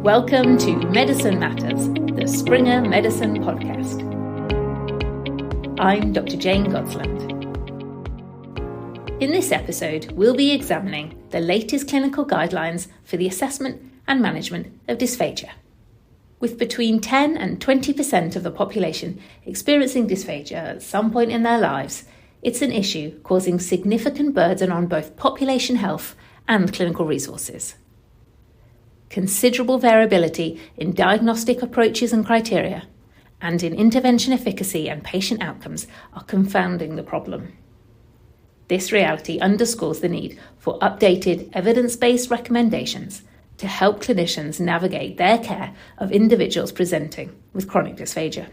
Welcome to Medicine Matters, the Springer Medicine podcast. I'm Dr. Jane Godsland. In this episode, we'll be examining the latest clinical guidelines for the assessment and management of dysphagia. With between 10 and 20% of the population experiencing dysphagia at some point in their lives, it's an issue causing significant burden on both population health and clinical resources. Considerable variability in diagnostic approaches and criteria, and in intervention efficacy and patient outcomes are confounding the problem. This reality underscores the need for updated evidence-based recommendations to help clinicians navigate their care of individuals presenting with chronic dysphagia.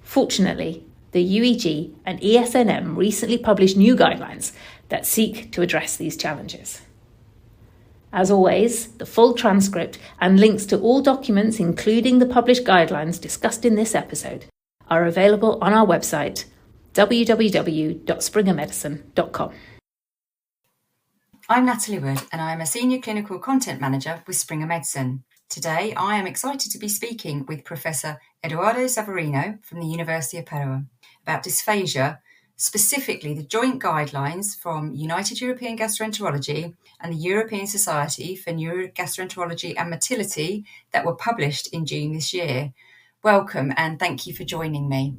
Fortunately, the UEG and ESNM recently published new guidelines that seek to address these challenges. As always, the full transcript and links to all documents, including the published guidelines discussed in this episode, are available on our website, www.springermedicine.com. I'm Natalie Wood, and I am a Senior Clinical Content Manager with Springer Medicine. Today, I am excited to be speaking with Professor Edoardo Savarino from the University of Padua about dysphagia, specifically the joint guidelines from United European Gastroenterology and the European Society for Neurogastroenterology and Motility that were published in June this year. Welcome and thank you for joining me.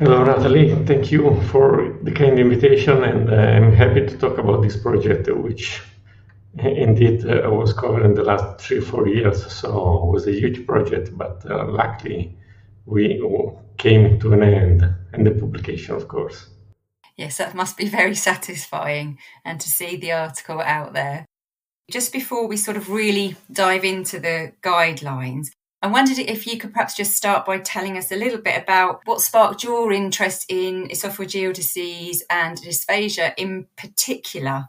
Hello Natalie, thank you for the kind invitation, and I'm happy to talk about this project, which indeed was covered in the last 3-4 years, so it was a huge project, but luckily we came to an end, and the publication, of course. Yes, that must be very satisfying, and to see the article out there. Just before we sort of really dive into the guidelines, I wondered if you could perhaps just start by telling us a little bit about what sparked your interest in esophageal disease and dysphagia in particular.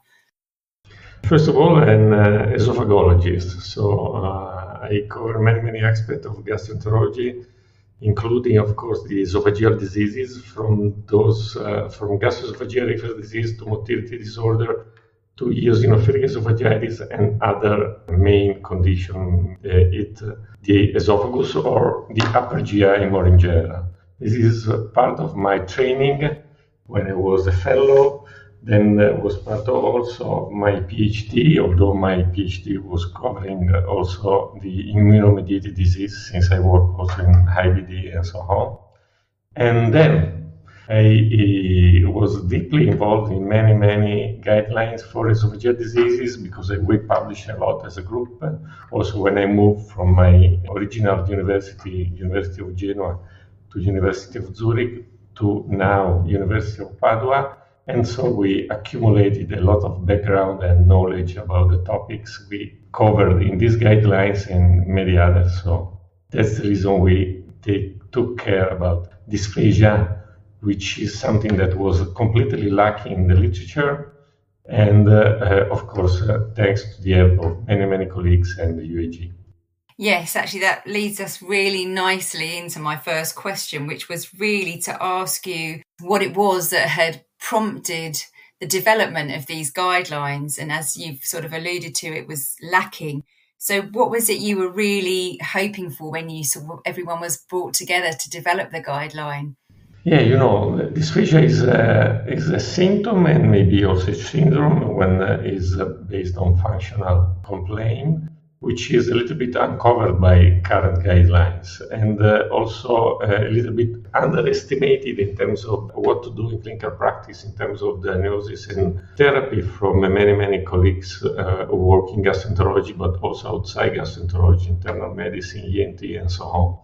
First of all, I'm an esophagologist, so I cover many aspects of gastroenterology, including, of course, the esophageal diseases, from gastroesophageal reflux disease to motility disorder to eosinophilic esophagitis and other main conditions, the esophagus or the upper GI more in general. This is part of my training when I was a fellow. Then was part of my PhD, although my PhD was covering also the immunomediated disease, since I work also in IBD and so on. And then I was deeply involved in many guidelines for esophageal diseases, because we publish a lot as a group. Also, when I moved from my original University of Genoa to University of Zurich to now University of Padua. And so we accumulated a lot of background and knowledge about the topics we covered in these guidelines and many others. So that's the reason we took care about dysphagia, which is something that was completely lacking in the literature. And of course, thanks to the help of many colleagues and the UEG. Yes, actually, that leads us really nicely into my first question, which was really to ask you what it was that had prompted the development of these guidelines. And as you've sort of alluded to, it was lacking. So what was it you were really hoping for when you saw everyone was brought together to develop the guideline? Yeah, dysphagia is a symptom and maybe also a syndrome when is based on functional complaint, which is a little bit uncovered by current guidelines, and also a little bit underestimated in terms of what to do in clinical practice in terms of diagnosis and therapy from many colleagues who work in gastroenterology, but also outside gastroenterology, internal medicine, ENT, and so on.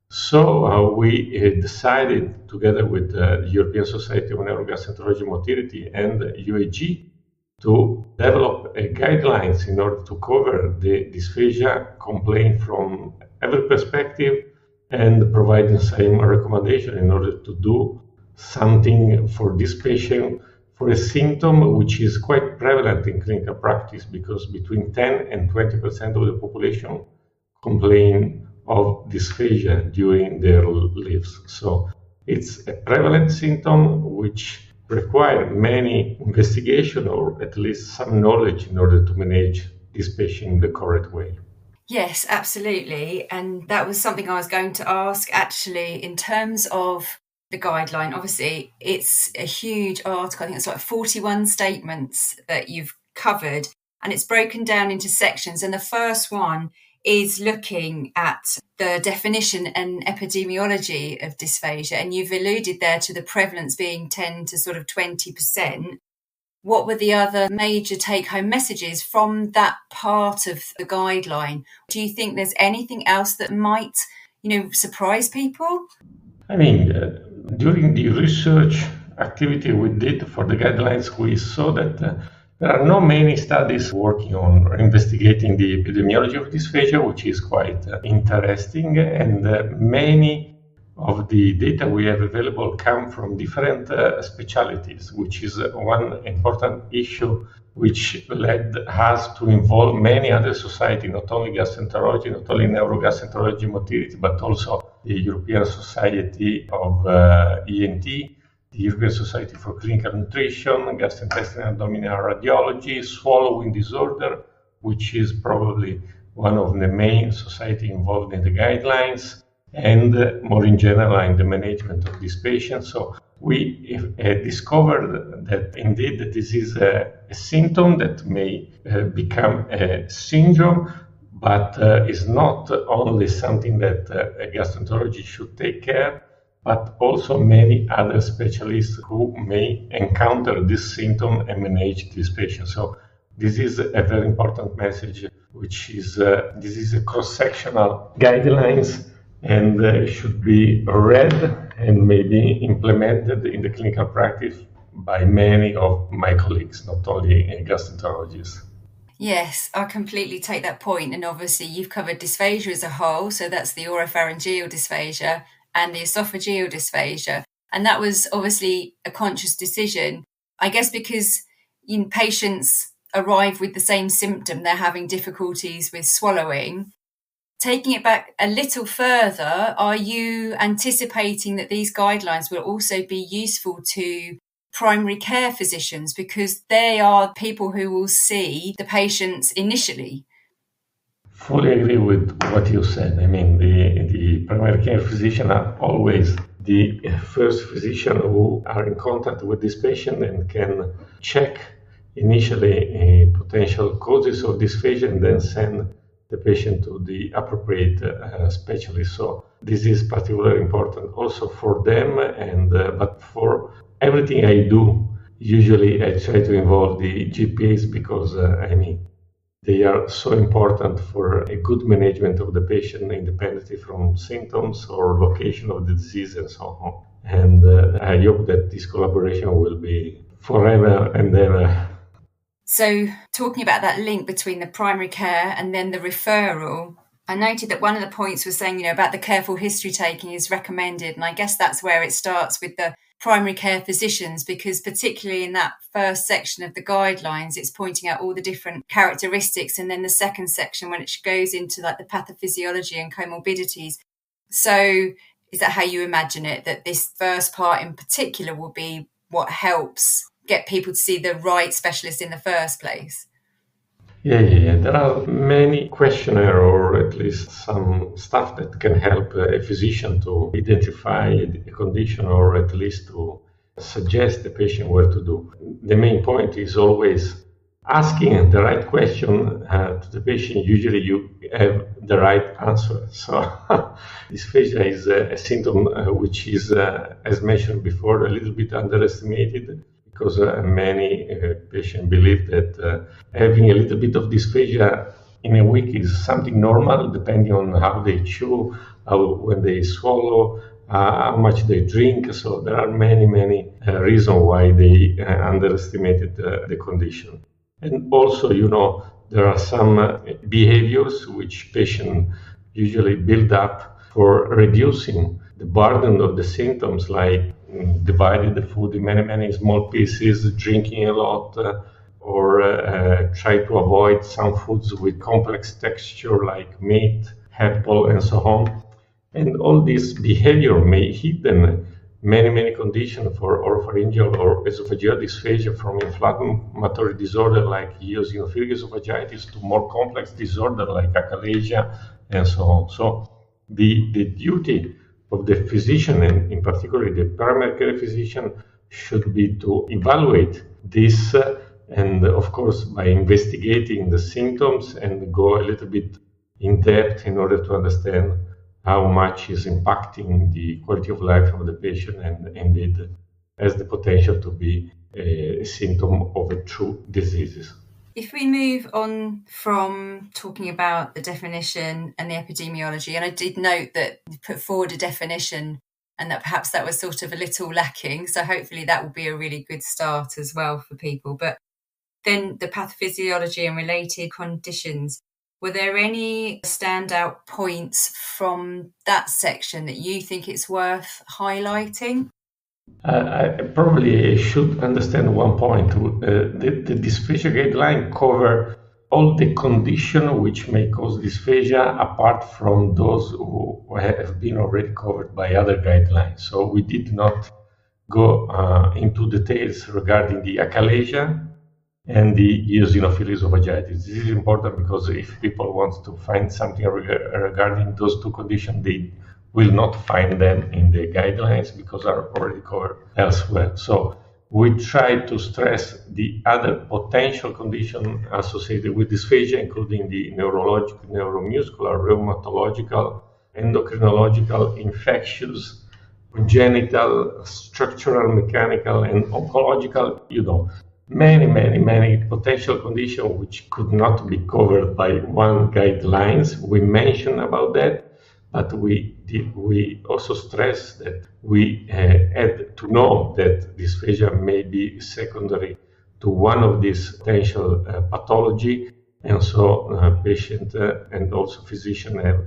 So we decided, together with the European Society of Neurogastroenterology and Motility and UEG, to develop guidelines in order to cover the dysphagia complaint from every perspective and providing some recommendation in order to do something for this patient, for a symptom which is quite prevalent in clinical practice, because between 10 and 20% of the population complain of dysphagia during their lives. So it's a prevalent symptom which require many investigation or at least some knowledge in order to manage this patient in the correct way. Yes, absolutely. And that was something I was going to ask actually in terms of the guideline. Obviously, it's a huge article. I think it's like 41 statements that you've covered, and it's broken down into sections. And the first one is looking at the definition and epidemiology of dysphagia. And you've alluded there to the prevalence being 10 to sort of 20%. What were the other major take-home messages from that part of the guideline? Do you think there's anything else that might, surprise people? I mean, during the research activity we did for the guidelines, we saw that there are not many studies working on investigating the epidemiology of dysphagia, which is quite interesting, and many of the data we have available come from different specialties, which is one important issue which led us to involve many other societies, not only gastroenterology, not only neurogastroenterology motility, but also the European Society of ENT, the European Society for Clinical Nutrition, Gastrointestinal Abdominal Radiology, Swallowing Disorder, which is probably one of the main societies involved in the guidelines, and more in general in the management of these patients. So we discovered that indeed this is a symptom that may become a syndrome, but is not only something that a gastroenterologist should take care, but also many other specialists who may encounter this symptom and manage this patient. So this is a very important message, which is this is a cross-sectional guidelines and should be read and maybe implemented in the clinical practice by many of my colleagues, not only gastroenterologists. Yes, I completely take that point. And obviously you've covered dysphagia as a whole. So that's the oropharyngeal dysphagia and the esophageal dysphagia. And that was obviously a conscious decision, I guess, because patients arrive with the same symptom. They're having difficulties with swallowing. Taking it back a little further, are you anticipating that these guidelines will also be useful to primary care physicians, because they are people who will see the patients initially? Fully agree with what you said. I mean, the primary care physician are always the first physician who are in contact with this patient and can check initially potential causes of dysphagia and then send the patient to the appropriate specialist. So this is particularly important also for them, and but for everything I do, usually I try to involve the GPs because they are so important for a good management of the patient, independently from symptoms or location of the disease and so on. And I hope that this collaboration will be forever and ever. So talking about that link between the primary care and then the referral, I noted that one of the points was saying, about the careful history taking is recommended. And I guess that's where it starts with the primary care physicians, because particularly in that first section of the guidelines, it's pointing out all the different characteristics. And then the second section, when it goes into like the pathophysiology and comorbidities. So is that how you imagine it, that this first part in particular will be what helps get people to see the right specialist in the first place? Yeah. There are many questionnaires or at least some stuff that can help a physician to identify a condition or at least to suggest the patient what to do. The main point is always asking the right question to the patient. Usually you have the right answer. So dysphagia is a symptom which is, as mentioned before, a little bit underestimated, because many patients believe that having a little bit of dysphagia in a week is something normal, depending on how they chew, when they swallow, how much they drink. So there are many reasons why they underestimated the condition. And also, there are some behaviors which patients usually build up for reducing the burden of the symptoms, like dividing the food in many small pieces, drinking a lot, or try to avoid some foods with complex texture like meat, apple, and so on. And all this behavior may hidden many conditions for oropharyngeal or esophageal dysphagia, from inflammatory disorder like eosinophilic esophagitis to more complex disorder like achalasia and so on. So the duty of the physician, and in particular the primary care physician, should be to evaluate this and of course by investigating the symptoms and go a little bit in depth in order to understand how much is impacting the quality of life of the patient and indeed has the potential to be a symptom of a true disease. If we move on from talking about the definition and the epidemiology, and I did note that you put forward a definition and that perhaps that was sort of a little lacking, so hopefully that will be a really good start as well for people. But then the pathophysiology and related conditions. Were there any standout points from that section that you think it's worth highlighting? I probably should understand one point. The dysphagia guideline cover all the conditions which may cause dysphagia apart from those who have been already covered by other guidelines. So we did not go into details regarding the achalasia and the eosinophilic esophagitis. This is important because if people want to find something regarding those two conditions, they will not find them in the guidelines because are already covered elsewhere. So we try to stress the other potential conditions associated with dysphagia, including the neurological, neuromuscular, rheumatological, endocrinological, infectious, congenital, structural, mechanical, and oncological, many potential conditions which could not be covered by one guidelines. We mentioned about that, but we also stress that we had to know that dysphagia may be secondary to one of these potential pathology, and so patient and also physician have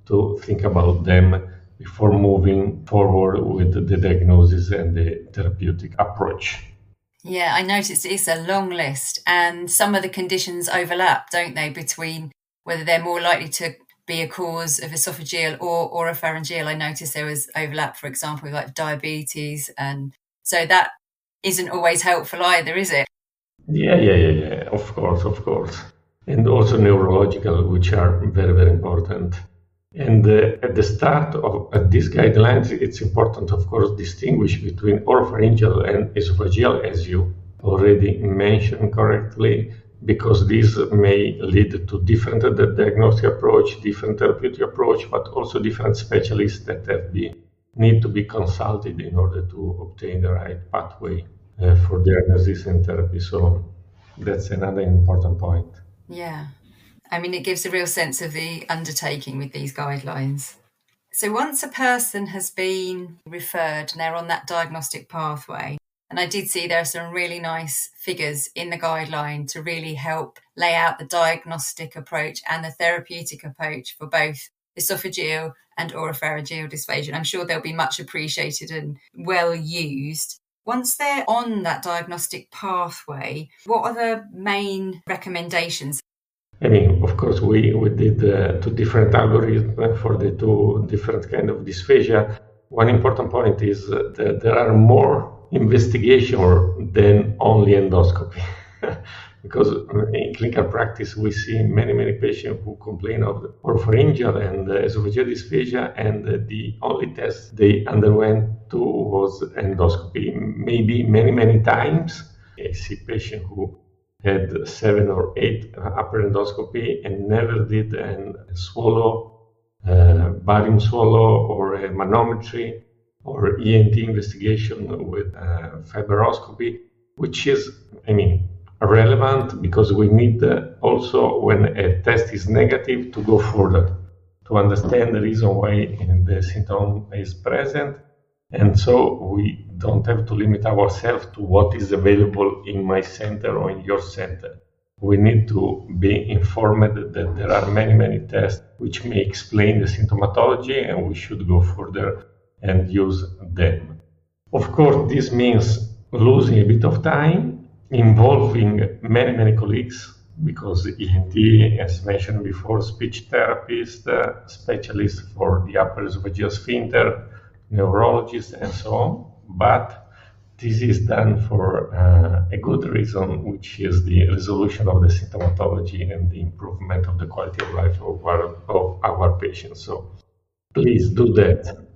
to think about them before moving forward with the diagnosis and the therapeutic approach. Yeah, I noticed it's a long list, and some of the conditions overlap, don't they, between whether they're more likely to be a cause of esophageal or oropharyngeal. I noticed there was overlap, for example, with like diabetes, and so that isn't always helpful either, is it? Yeah. Of course. And also neurological, which are very important. And at the start of these guidelines, it's important, of course, distinguish between oropharyngeal and esophageal, as you already mentioned correctly, because these may lead to different diagnostic approach, different therapeutic approach, but also different specialists that need to be consulted in order to obtain the right pathway for diagnosis and therapy. So that's another important point. Yeah. I mean, it gives a real sense of the undertaking with these guidelines. So once a person has been referred and they're on that diagnostic pathway, and I did see there are some really nice figures in the guideline to really help lay out the diagnostic approach and the therapeutic approach for both esophageal and oropharyngeal dysphagia. I'm sure they'll be much appreciated and well used. Once they're on that diagnostic pathway, what are the main recommendations? I mean, of course, we did two different algorithms for the two different kind of dysphagia. One important point is that there are more investigation than only endoscopy. Because in clinical practice, we see many patients who complain of oropharyngeal and esophageal dysphagia, and the only test they underwent to was endoscopy. Maybe many times, I see patients who had 7 or 8 upper endoscopy and never did a swallow, barium swallow, or a manometry, or ENT investigation with fibroscopy, which is, relevant because we need also, when a test is negative, to go further to understand the reason why the symptom is present. And so we don't have to limit ourselves to what is available in my center or in your center. We need to be informed that there are many tests which may explain the symptomatology, and we should go further and use them. Of course, this means losing a bit of time, involving many colleagues, because ENT, as mentioned before, speech therapist, specialist for the upper esophageal sphincter, neurologists, and so on. But this is done for a good reason, which is the resolution of the symptomatology and the improvement of the quality of life of our patients. So please do that.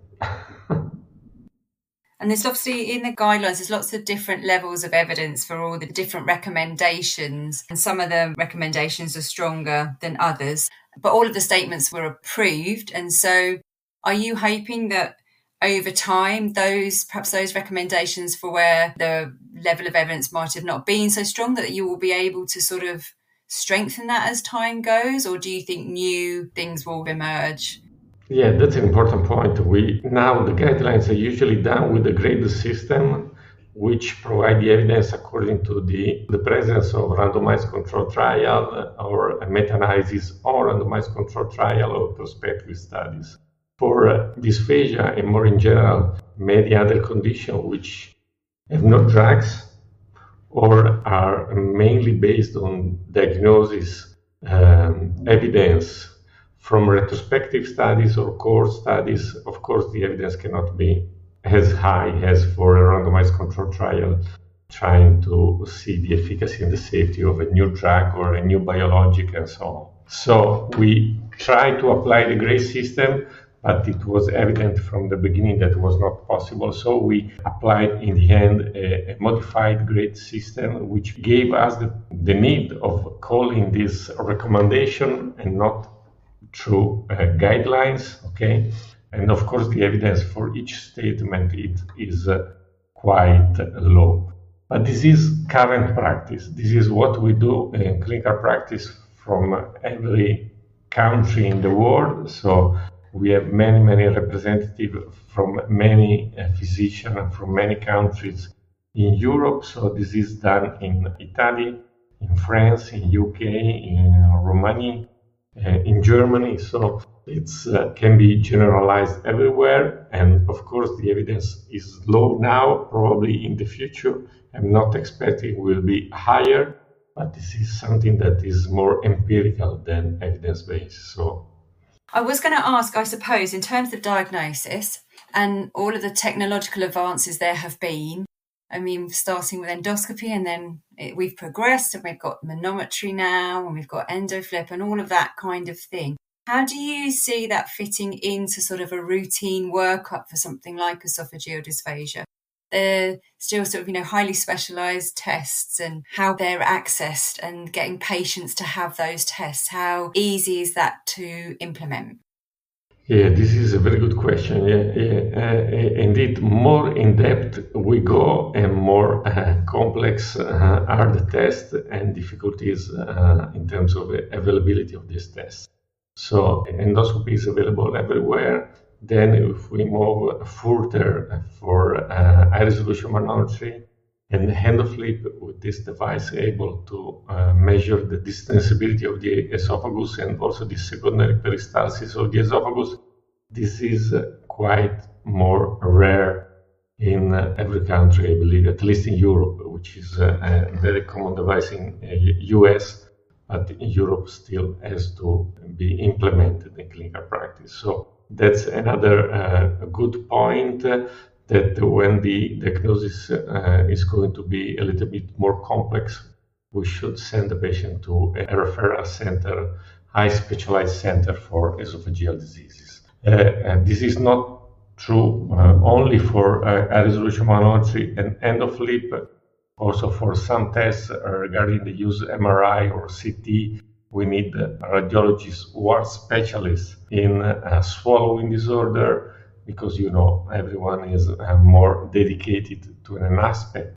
And there's obviously in the guidelines, there's lots of different levels of evidence for all the different recommendations. And some of the recommendations are stronger than others. But all of the statements were approved. And so are you hoping that over time, perhaps those recommendations for where the level of evidence might have not been so strong, that you will be able to sort of strengthen that as time goes? Or do you think new things will emerge? Yeah, that's an important point. Now the guidelines are usually done with the graded system, which provide the evidence according to the presence of randomized control trial or a meta-analysis or randomized control trial or prospective studies. For dysphagia and more in general, many other conditions which have no drugs or are mainly based on diagnosis evidence from retrospective studies or core studies, of course, the evidence cannot be as high as for a randomized control trial trying to see the efficacy and the safety of a new drug or a new biologic and so on. So we try to apply the grade system, but it was evident from the beginning that it was not possible. So we applied in the end a modified grade system, which gave us the need of calling this recommendation and not through guidelines, okay? And of course, the evidence for each statement is quite low. But this is current practice. This is what we do in clinical practice from every country in the world. So we have many representatives from many physicians from many countries in Europe. So this is done in Italy, in France, in UK, in Romania, in Germany, so it can be generalized everywhere. And of course, the evidence is low now. Probably in the future, I'm not expecting will be higher, but this is something that is more empirical than evidence-based. So, I was going to ask, I suppose, in terms of diagnosis and all of the technological advances there have been. I mean, starting with endoscopy, and then we've progressed and we've got manometry now, and we've got endoflip and all of that kind of thing. How do you see that fitting into sort of a routine workup for something like esophageal dysphagia? They're still sort of, highly specialized tests, and how they're accessed and getting patients to have those tests. How easy is that to implement? Yeah, this is a very good question. Indeed, more in depth we go and more complex are the tests and difficulties in terms of availability of these tests. So endoscopy is available everywhere. Then if we move further for high resolution manometry and endoflip with this device able to measure the distensibility of the esophagus and also the secondary peristalsis of the esophagus, this is quite more rare in every country, I believe, at least in Europe, which is a very common device in US, but in Europe still has to be implemented in clinical practice. So that's another good point, that when the diagnosis is going to be a little bit more complex, we should send the patient to a referral center, high specialized center for esophageal diseases. And this is not true only for high resolution manometry and endoflip. Also for some tests regarding the use of MRI or CT, we need radiologists who are specialists in swallowing disorder, because everyone is more dedicated to an aspect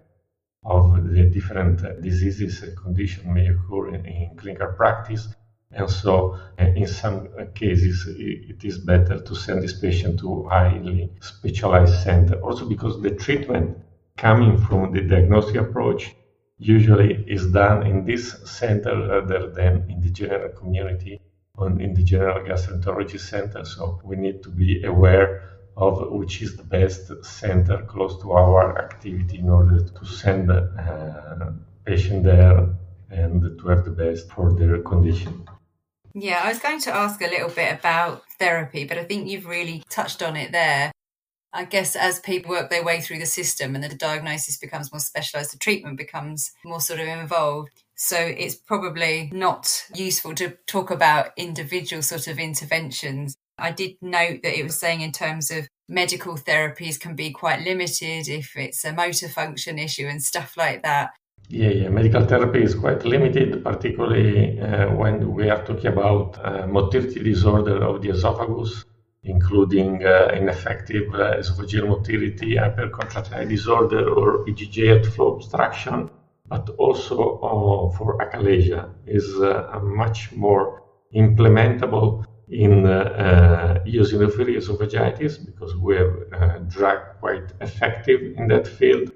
of the different diseases and conditions may occur in clinical practice. And so in some cases, it is better to send this patient to a highly specialized center. Also because the treatment coming from the diagnostic approach usually is done in this center rather than in the general community or in the general gastroenterology center. So we need to be aware of which is the best center close to our activity in order to send the patient there and to have the best for their condition. Yeah, I was going to ask a little bit about therapy, but I think you've really touched on it there. I guess as people work their way through the system and the diagnosis becomes more specialised, the treatment becomes more sort of involved. So it's probably not useful to talk about individual sort of interventions. I did note that it was saying in terms of medical therapies can be quite limited if it's a motor function issue and stuff like that. Yeah. Medical therapy is quite limited, particularly when we are talking about motility disorder of the esophagus, including ineffective esophageal motility, hypercontractile disorder, or EGJ flow obstruction, but also for achalasia is much more implementable in eosinophilic esophagitis because we have a drug quite effective in that field,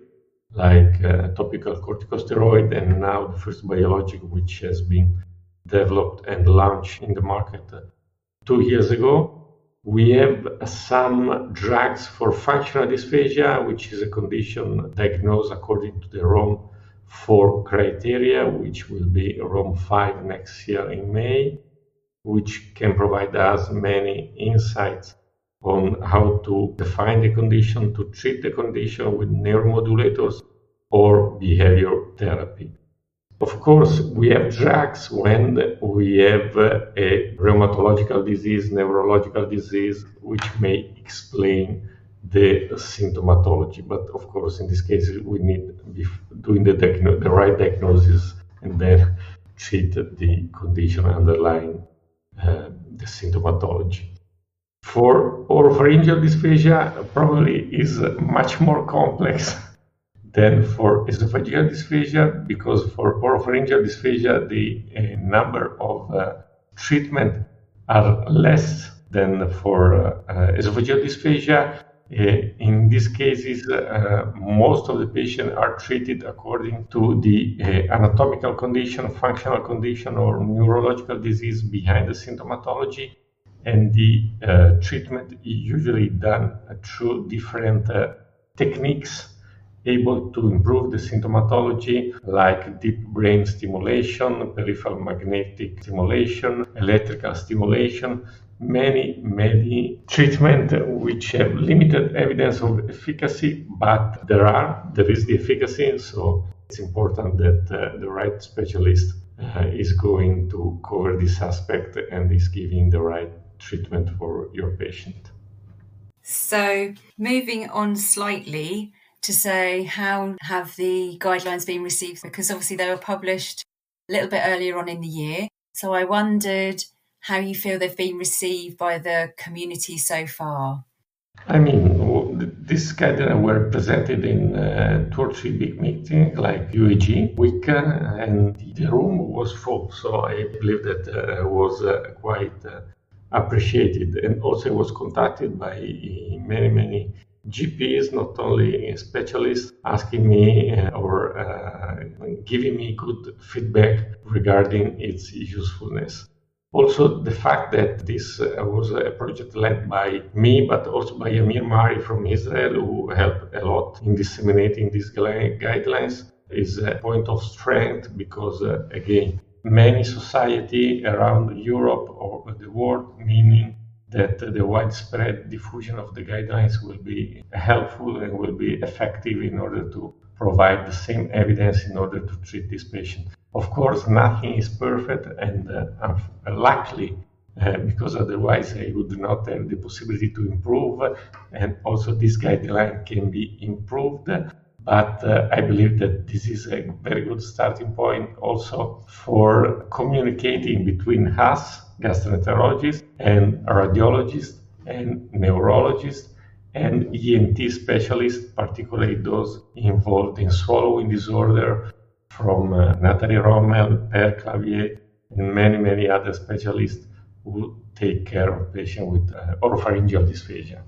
like topical corticosteroid, and now the first biologic which has been developed and launched in the market 2 years ago. We have some drugs for functional dysphagia, which is a condition diagnosed according to the ROM 4 criteria, which will be ROM 5 next year in May, which can provide us many insights on how to define the condition, to treat the condition with neuromodulators or behavior therapy. Of course, we have drugs when we have a rheumatological disease, neurological disease, which may explain the symptomatology. But of course, in this case, we need to be doing the right diagnosis and then treat the condition underlying the symptomatology. For oropharyngeal dysphagia, probably is much more complex than for esophageal dysphagia, because for oropharyngeal dysphagia, the number of treatment are less than for esophageal dysphagia. In these cases, most of the patients are treated according to the anatomical condition, functional condition, or neurological disease behind the symptomatology. And the treatment is usually done through different techniques able to improve the symptomatology, like deep brain stimulation, peripheral magnetic stimulation, electrical stimulation, many treatments which have limited evidence of efficacy, but there is the efficacy, so it's important that the right specialist is going to cover this aspect and is giving the right treatment for your patient. So moving on slightly to say, how have the guidelines been received? Because obviously they were published a little bit earlier on in the year. So I wondered how you feel they've been received by the community so far. I mean, these guidelines were presented in 2 or 3 big meetings like UEG week, and the room was full. So I believe that was quite appreciated, and also was contacted by many GPs, not only specialists, asking me or giving me good feedback regarding its usefulness. Also, the fact that this was a project led by me, but also by Amir Mari from Israel, who helped a lot in disseminating these guidelines, is a point of strength because, again, many society around Europe or the world, meaning that the widespread diffusion of the guidelines will be helpful and will be effective in order to provide the same evidence in order to treat this patient. Of course, nothing is perfect, and luckily, because otherwise I would not have the possibility to improve, and also this guideline can be improved. But I believe that this is a very good starting point also for communicating between us, gastroenterologists, and radiologists, and neurologists, and ENT specialists, particularly those involved in swallowing disorder, from Nathalie Rommel, Per Clavier, and many other specialists who take care of patients with oropharyngeal dysphagia.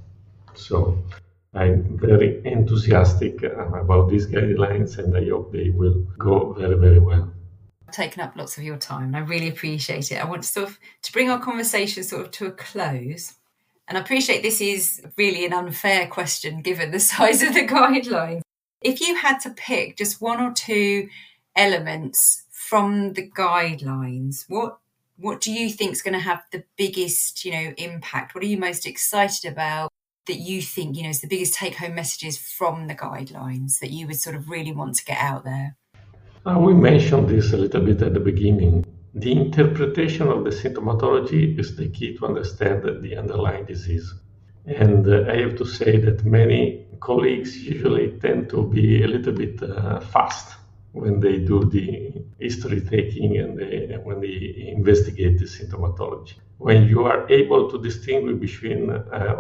So I'm very enthusiastic about these guidelines, and I hope they will go very well. I've taken up lots of your time, and I really appreciate it. I want to bring our conversation to a close. And I appreciate this is really an unfair question given the size of the guidelines. If you had to pick just 1 or 2 elements from the guidelines, what do you think is going to have the biggest, impact? What are you most excited about that you think, is the biggest take-home messages from the guidelines that you would sort of really want to get out there? We mentioned this a little bit at the beginning. The interpretation of the symptomatology is the key to understand the underlying disease. And I have to say that many colleagues usually tend to be a little bit fast when they do the history taking and when they investigate the symptomatology. When you are able to distinguish between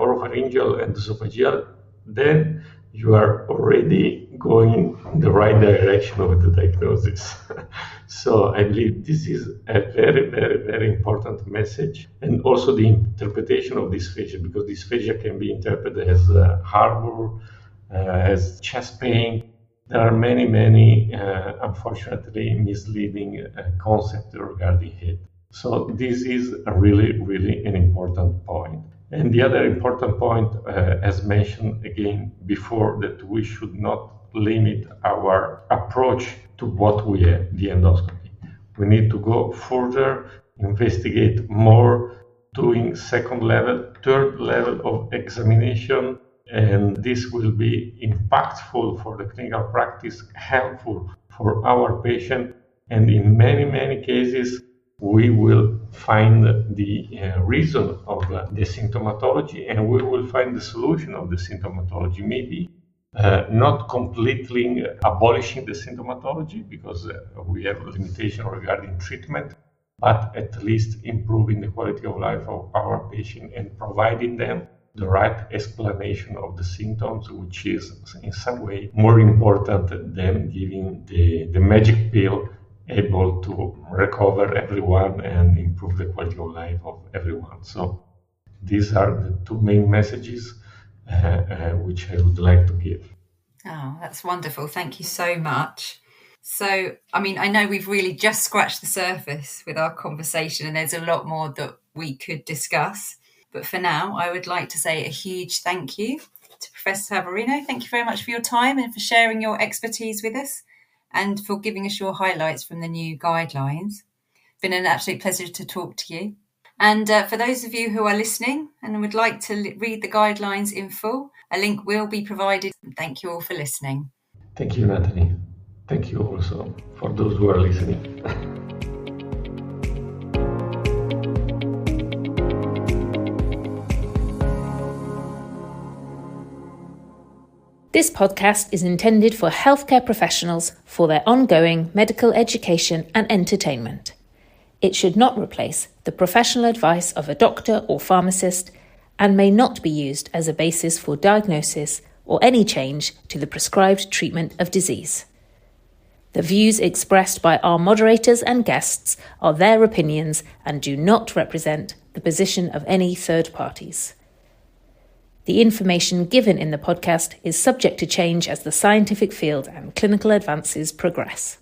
oropharyngeal and esophageal, then you are already going in the right direction of the diagnosis. So I believe this is a very, very, very important message. And also the interpretation of dysphagia, because dysphagia can be interpreted as harbor, as chest pain. There are many, many, unfortunately, misleading concepts regarding it. So this is really, really an important point. And the other important point, as mentioned again before, that we should not limit our approach to what we have, the endoscopy. We need to go further, investigate more, doing second level, third level of examination, and this will be impactful for the clinical practice, helpful for our patient, and in many, many cases, we will find the reason of the symptomatology, and we will find the solution of the symptomatology. Maybe not completely abolishing the symptomatology, because we have limitation regarding treatment, but at least improving the quality of life of our patient and providing them the right explanation of the symptoms, which is in some way more important than giving the magic pill able to recover everyone and improve the quality of life of everyone. So these are the two main messages which I would like to give. Oh, that's wonderful. Thank you so much. So, I know we've really just scratched the surface with our conversation, and there's a lot more that we could discuss. But for now, I would like to say a huge thank you to Professor Savarino. Thank you very much for your time and for sharing your expertise with us, and for giving us your highlights from the new guidelines. It's been an absolute pleasure to talk to you. And for those of you who are listening and would like to read the guidelines in full, a link will be provided. Thank you all for listening. Thank you, Natalie. Thank you also for those who are listening. This podcast is intended for healthcare professionals for their ongoing medical education and entertainment. It should not replace the professional advice of a doctor or pharmacist and may not be used as a basis for diagnosis or any change to the prescribed treatment of disease. The views expressed by our moderators and guests are their opinions and do not represent the position of any third parties. The information given in the podcast is subject to change as the scientific field and clinical advances progress.